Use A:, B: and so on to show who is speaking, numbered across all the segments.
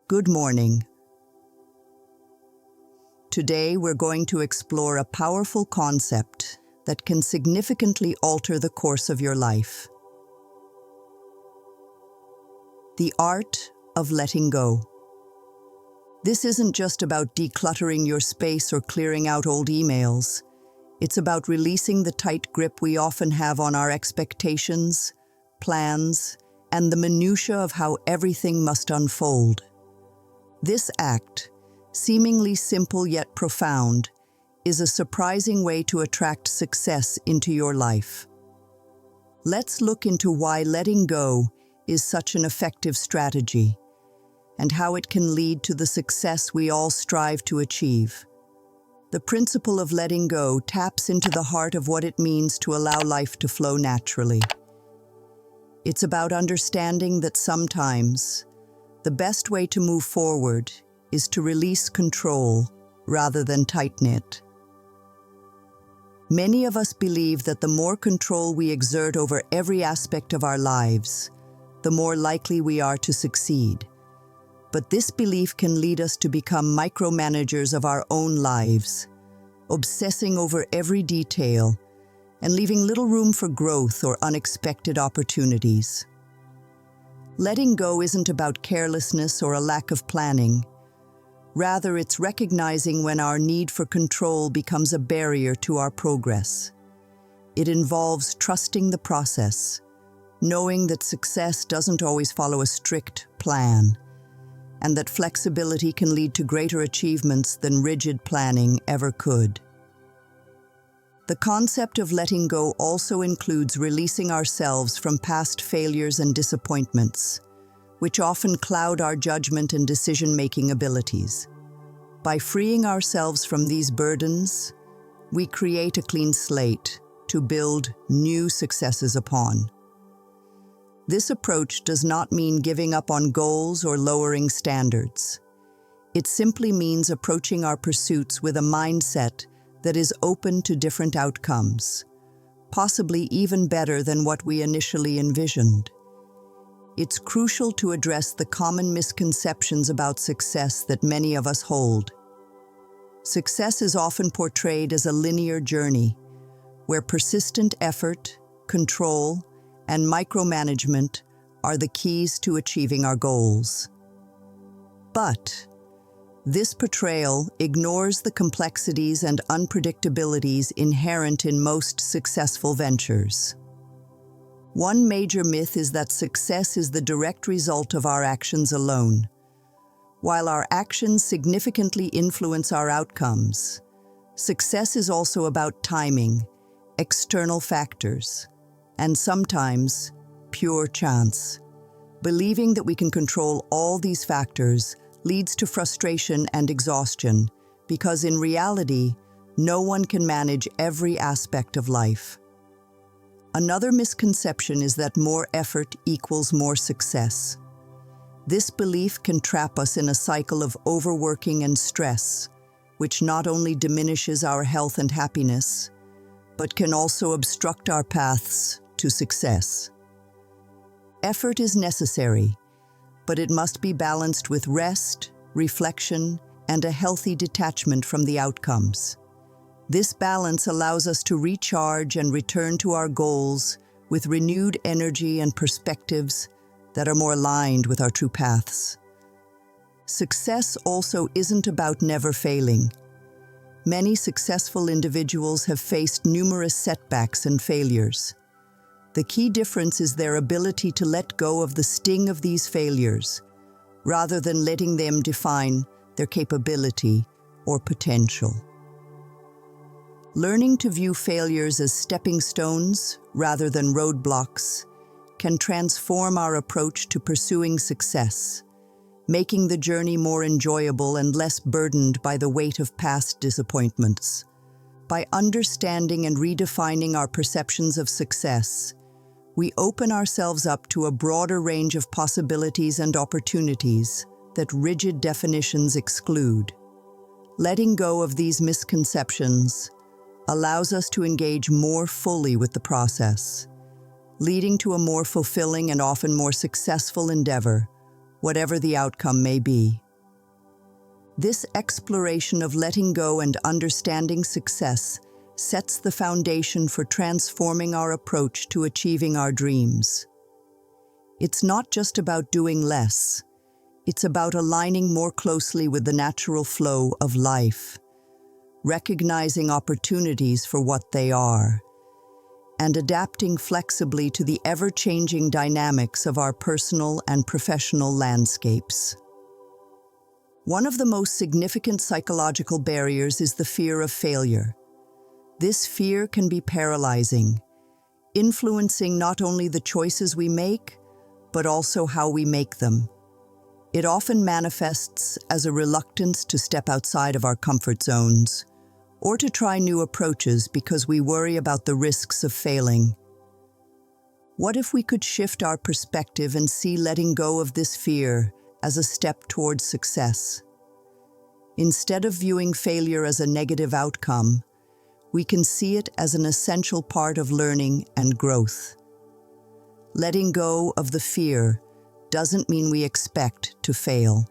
A: Good morning. Today we're going to explore a powerful concept that can significantly alter the course of your life. The art of letting go. This isn't just about decluttering your space or clearing out old emails. It's about releasing the tight grip we often have on our expectations, plans, and the minutiae of how everything must unfold. This act, seemingly simple yet profound, is a surprising way to attract success into your life. Let's look into why letting go is such an effective strategy and how it can lead to the success we all strive to achieve. The principle of letting go taps into the heart of what it means to allow life to flow naturally. It's about understanding that sometimes the best way to move forward is to release control rather than tighten it. Many of us believe that the more control we exert over every aspect of our lives, the more likely we are to succeed. But this belief can lead us to become micromanagers of our own lives, obsessing over every detail and leaving little room for growth or unexpected opportunities. Letting go isn't about carelessness or a lack of planning. Rather, it's recognizing when our need for control becomes a barrier to our progress. It involves trusting the process, knowing that success doesn't always follow a strict plan, and that flexibility can lead to greater achievements than rigid planning ever could. The concept of letting go also includes releasing ourselves from past failures and disappointments, which often cloud our judgment and decision-making abilities. By freeing ourselves from these burdens, we create a clean slate to build new successes upon. This approach does not mean giving up on goals or lowering standards. It simply means approaching our pursuits with a mindset that is open to different outcomes, possibly even better than what we initially envisioned. It's crucial to address the common misconceptions about success that many of us hold. Success is often portrayed as a linear journey, where persistent effort, control, and micromanagement are the keys to achieving our goals. But this portrayal ignores the complexities and unpredictabilities inherent in most successful ventures. One major myth is that success is the direct result of our actions alone. While our actions significantly influence our outcomes, success is also about timing, external factors, and sometimes pure chance. Believing that we can control all these factors leads to frustration and exhaustion, because in reality, no one can manage every aspect of life. Another misconception is that more effort equals more success. This belief can trap us in a cycle of overworking and stress, which not only diminishes our health and happiness, but can also obstruct our paths to success. Effort is necessary, but it must be balanced with rest, reflection, and a healthy detachment from the outcomes. This balance allows us to recharge and return to our goals with renewed energy and perspectives that are more aligned with our true paths. Success also isn't about never failing. Many successful individuals have faced numerous setbacks and failures. The key difference is their ability to let go of the sting of these failures, rather than letting them define their capability or potential. Learning to view failures as stepping stones rather than roadblocks can transform our approach to pursuing success, making the journey more enjoyable and less burdened by the weight of past disappointments. By understanding and redefining our perceptions of success, we open ourselves up to a broader range of possibilities and opportunities that rigid definitions exclude. Letting go of these misconceptions allows us to engage more fully with the process, leading to a more fulfilling and often more successful endeavor, whatever the outcome may be. This exploration of letting go and understanding success sets the foundation for transforming our approach to achieving our dreams. It's not just about doing less. It's about aligning more closely with the natural flow of life, recognizing opportunities for what they are, and adapting flexibly to the ever-changing dynamics of our personal and professional landscapes. One of the most significant psychological barriers is the fear of failure. This fear can be paralyzing, influencing not only the choices we make, but also how we make them. It often manifests as a reluctance to step outside of our comfort zones, or to try new approaches because we worry about the risks of failing. What if we could shift our perspective and see letting go of this fear as a step towards success? Instead of viewing failure as a negative outcome, we can see it as an essential part of learning and growth. Letting go of the fear doesn't mean we expect to fail.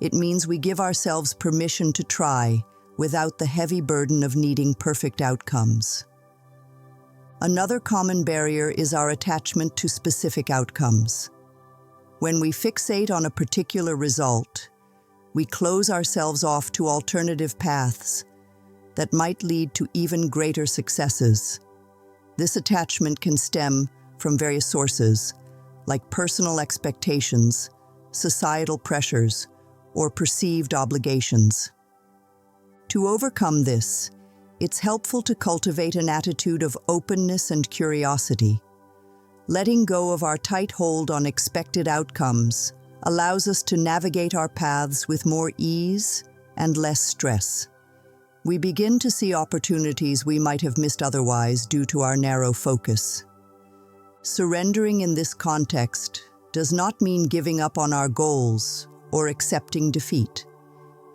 A: It means we give ourselves permission to try without the heavy burden of needing perfect outcomes. Another common barrier is our attachment to specific outcomes. When we fixate on a particular result, we close ourselves off to alternative paths that might lead to even greater successes. This attachment can stem from various sources, like personal expectations, societal pressures, or perceived obligations. To overcome this, it's helpful to cultivate an attitude of openness and curiosity. Letting go of our tight hold on expected outcomes allows us to navigate our paths with more ease and less stress. We begin to see opportunities we might have missed otherwise due to our narrow focus. Surrendering in this context does not mean giving up on our goals or accepting defeat.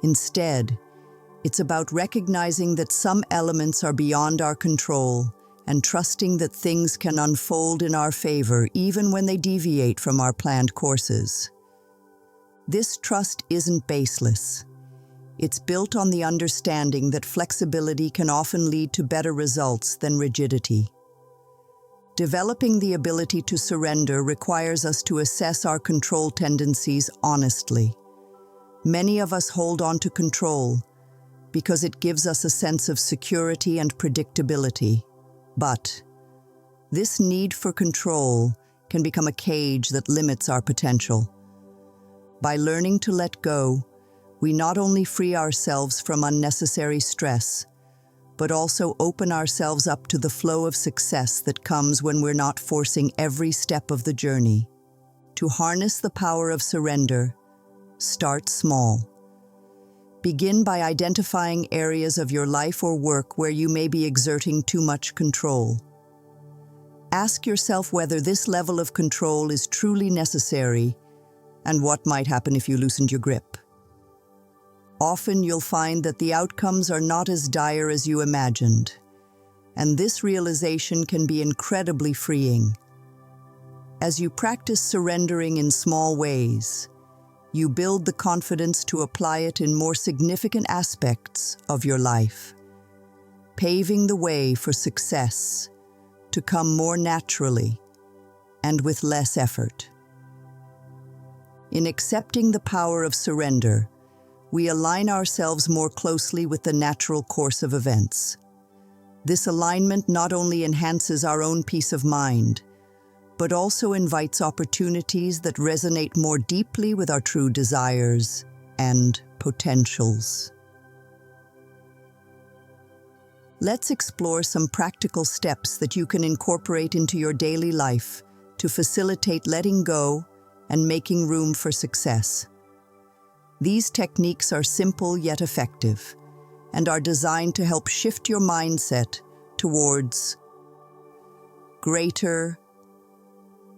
A: Instead, it's about recognizing that some elements are beyond our control and trusting that things can unfold in our favor even when they deviate from our planned courses. This trust isn't baseless. It's built on the understanding that flexibility can often lead to better results than rigidity. Developing the ability to surrender requires us to assess our control tendencies honestly. Many of us hold on to control because it gives us a sense of security and predictability. But this need for control can become a cage that limits our potential. By learning to let go, we not only free ourselves from unnecessary stress, but also open ourselves up to the flow of success that comes when we're not forcing every step of the journey. To harness the power of surrender, start small. Begin by identifying areas of your life or work where you may be exerting too much control. Ask yourself whether this level of control is truly necessary and what might happen if you loosened your grip. Often you'll find that the outcomes are not as dire as you imagined, and this realization can be incredibly freeing. As you practice surrendering in small ways, you build the confidence to apply it in more significant aspects of your life, paving the way for success to come more naturally and with less effort. In accepting the power of surrender, we align ourselves more closely with the natural course of events. This alignment not only enhances our own peace of mind, but also invites opportunities that resonate more deeply with our true desires and potentials. Let's explore some practical steps that you can incorporate into your daily life to facilitate letting go and making room for success. These techniques are simple yet effective and are designed to help shift your mindset towards greater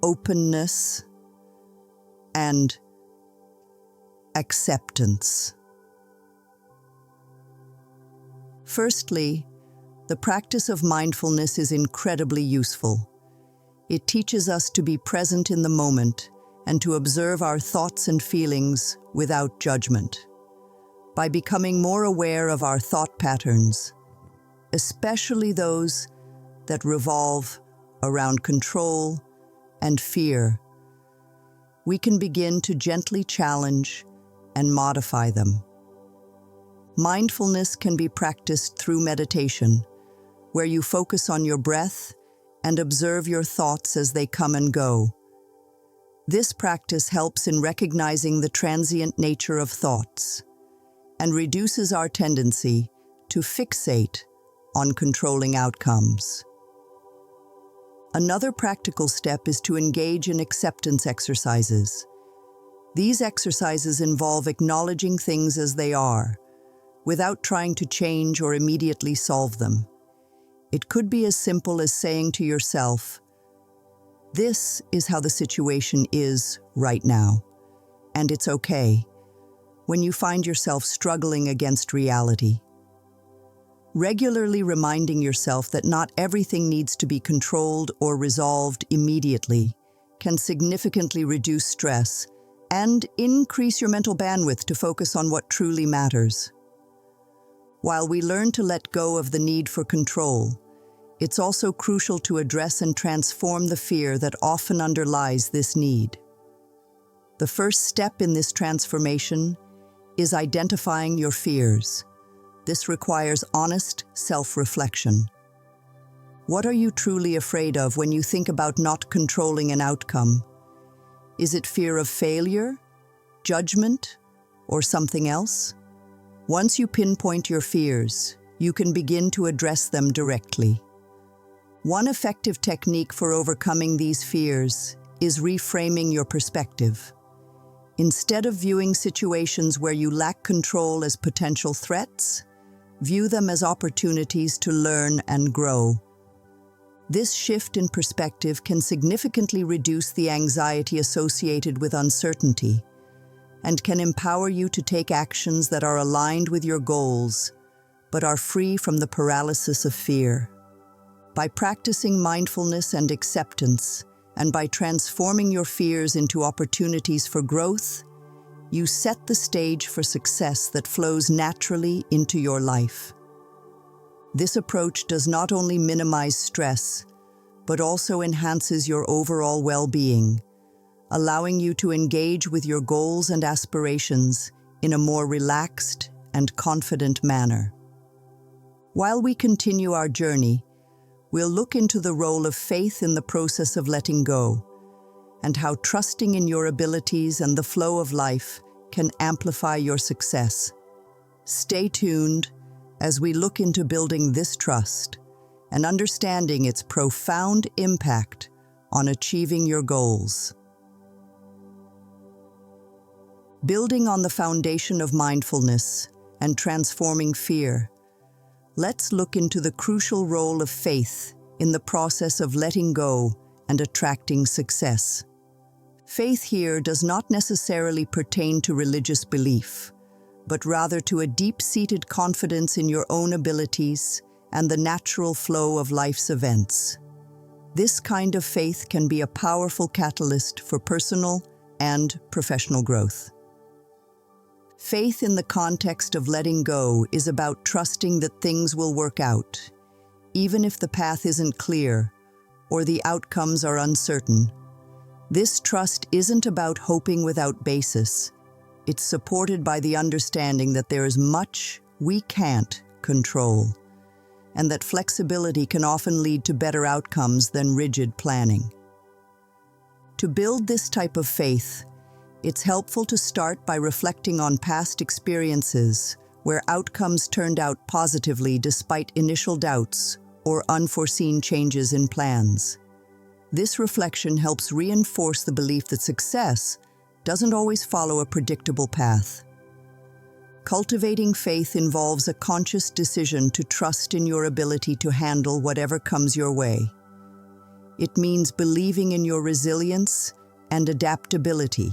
A: openness and acceptance. Firstly, the practice of mindfulness is incredibly useful. It teaches us to be present in the moment and to observe our thoughts and feelings without judgment. By becoming more aware of our thought patterns, especially those that revolve around control and fear, we can begin to gently challenge and modify them. Mindfulness can be practiced through meditation, where you focus on your breath and observe your thoughts as they come and go. This practice helps in recognizing the transient nature of thoughts and reduces our tendency to fixate on controlling outcomes. Another practical step is to engage in acceptance exercises. These exercises involve acknowledging things as they are, without trying to change or immediately solve them. It could be as simple as saying to yourself, "This is how the situation is right now, and it's okay," when you find yourself struggling against reality. Regularly reminding yourself that not everything needs to be controlled or resolved immediately can significantly reduce stress and increase your mental bandwidth to focus on what truly matters. While we learn to let go of the need for control, it's also crucial to address and transform the fear that often underlies this need. The first step in this transformation is identifying your fears. This requires honest self-reflection. What are you truly afraid of when you think about not controlling an outcome? Is it fear of failure, judgment, or something else? Once you pinpoint your fears, you can begin to address them directly. One effective technique for overcoming these fears is reframing your perspective. Instead of viewing situations where you lack control as potential threats, view them as opportunities to learn and grow. This shift in perspective can significantly reduce the anxiety associated with uncertainty and can empower you to take actions that are aligned with your goals but are free from the paralysis of fear. By practicing mindfulness and acceptance, and by transforming your fears into opportunities for growth, you set the stage for success that flows naturally into your life. This approach does not only minimize stress, but also enhances your overall well-being, allowing you to engage with your goals and aspirations in a more relaxed and confident manner. While we continue our journey, we'll look into the role of faith in the process of letting go, and how trusting in your abilities and the flow of life can amplify your success. Stay tuned as we look into building this trust and understanding its profound impact on achieving your goals. Building on the foundation of mindfulness and transforming fear, let's look into the crucial role of faith in the process of letting go and attracting success. Faith here does not necessarily pertain to religious belief, but rather to a deep-seated confidence in your own abilities and the natural flow of life's events. This kind of faith can be a powerful catalyst for personal and professional growth. Faith in the context of letting go is about trusting that things will work out, even if the path isn't clear or the outcomes are uncertain. This trust isn't about hoping without basis. It's supported by the understanding that there is much we can't control, and that flexibility can often lead to better outcomes than rigid planning. To build this type of faith, it's helpful to start by reflecting on past experiences where outcomes turned out positively despite initial doubts or unforeseen changes in plans. This reflection helps reinforce the belief that success doesn't always follow a predictable path. Cultivating faith involves a conscious decision to trust in your ability to handle whatever comes your way. It means believing in your resilience and adaptability,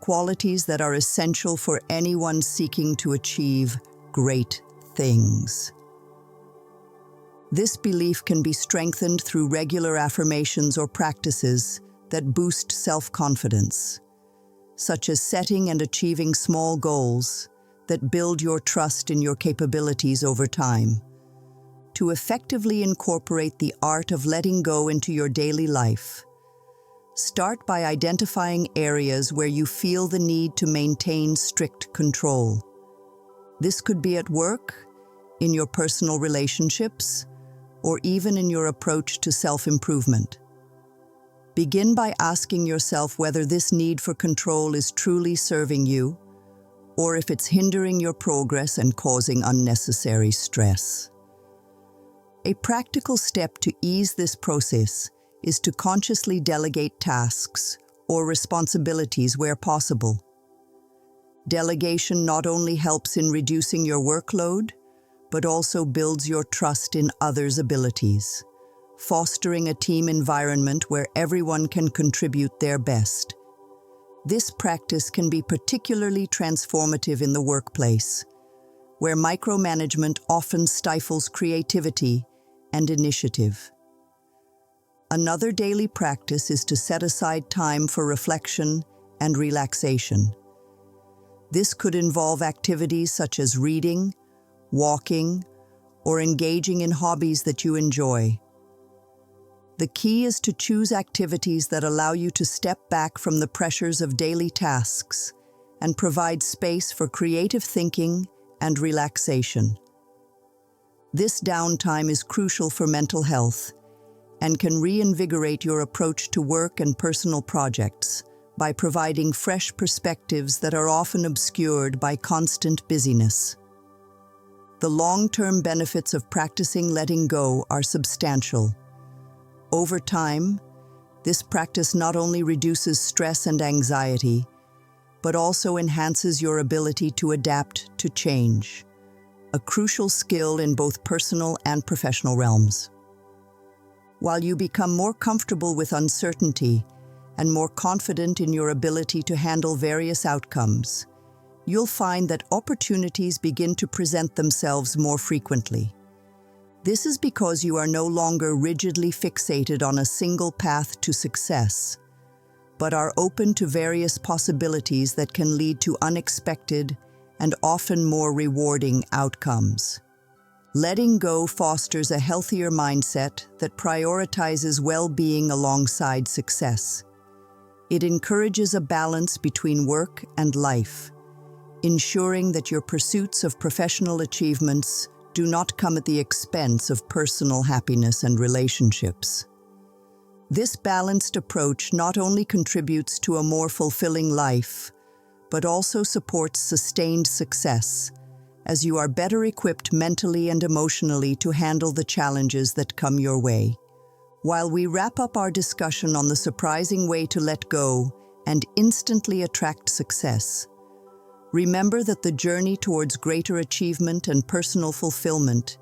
A: qualities that are essential for anyone seeking to achieve great things. This belief can be strengthened through regular affirmations or practices that boost self-confidence, such as setting and achieving small goals that build your trust in your capabilities over time. To effectively incorporate the art of letting go into your daily life, start by identifying areas where you feel the need to maintain strict control. This could be at work, in your personal relationships, or even in your approach to self-improvement. Begin by asking yourself whether this need for control is truly serving you, or if it's hindering your progress and causing unnecessary stress. A practical step to ease this process is to consciously delegate tasks or responsibilities where possible. Delegation not only helps in reducing your workload, but also builds your trust in others' abilities, fostering a team environment where everyone can contribute their best. This practice can be particularly transformative in the workplace, where micromanagement often stifles creativity and initiative. Another daily practice is to set aside time for reflection and relaxation. This could involve activities such as reading, walking, or engaging in hobbies that you enjoy. The key is to choose activities that allow you to step back from the pressures of daily tasks and provide space for creative thinking and relaxation. This downtime is crucial for mental health and can reinvigorate your approach to work and personal projects by providing fresh perspectives that are often obscured by constant busyness. The long-term benefits of practicing letting go are substantial. Over time, this practice not only reduces stress and anxiety, but also enhances your ability to adapt to change, a crucial skill in both personal and professional realms. While you become more comfortable with uncertainty and more confident in your ability to handle various outcomes, you'll find that opportunities begin to present themselves more frequently. This is because you are no longer rigidly fixated on a single path to success, but are open to various possibilities that can lead to unexpected and often more rewarding outcomes. Letting go fosters a healthier mindset that prioritizes well-being alongside success. It encourages a balance between work and life, ensuring that your pursuits of professional achievements do not come at the expense of personal happiness and relationships. This balanced approach not only contributes to a more fulfilling life, but also supports sustained success, as you are better equipped mentally and emotionally to handle the challenges that come your way. While we wrap up our discussion on the surprising way to let go and instantly attract success, remember that the journey towards greater achievement and personal fulfillment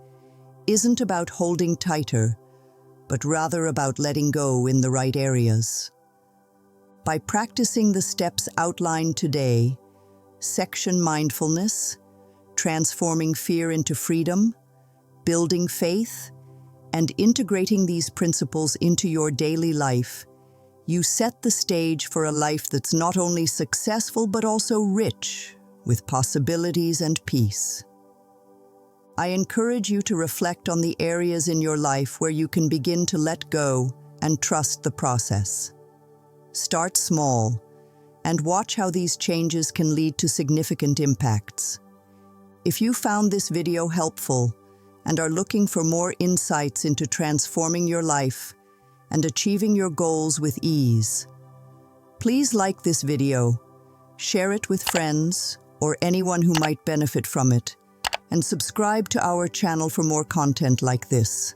A: isn't about holding tighter, but rather about letting go in the right areas. By practicing the steps outlined today, section mindfulness, transforming fear into freedom, building faith, and integrating these principles into your daily life, you set the stage for a life that's not only successful but also rich with possibilities and peace. I encourage you to reflect on the areas in your life where you can begin to let go and trust the process. Start small and watch how these changes can lead to significant impacts. If you found this video helpful and are looking for more insights into transforming your life and achieving your goals with ease, please like this video, share it with friends or anyone who might benefit from it, and subscribe to our channel for more content like this.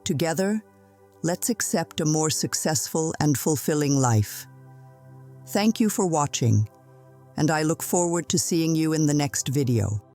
A: Together, let's accept a more successful and fulfilling life. Thank you for watching, and I look forward to seeing you in the next video.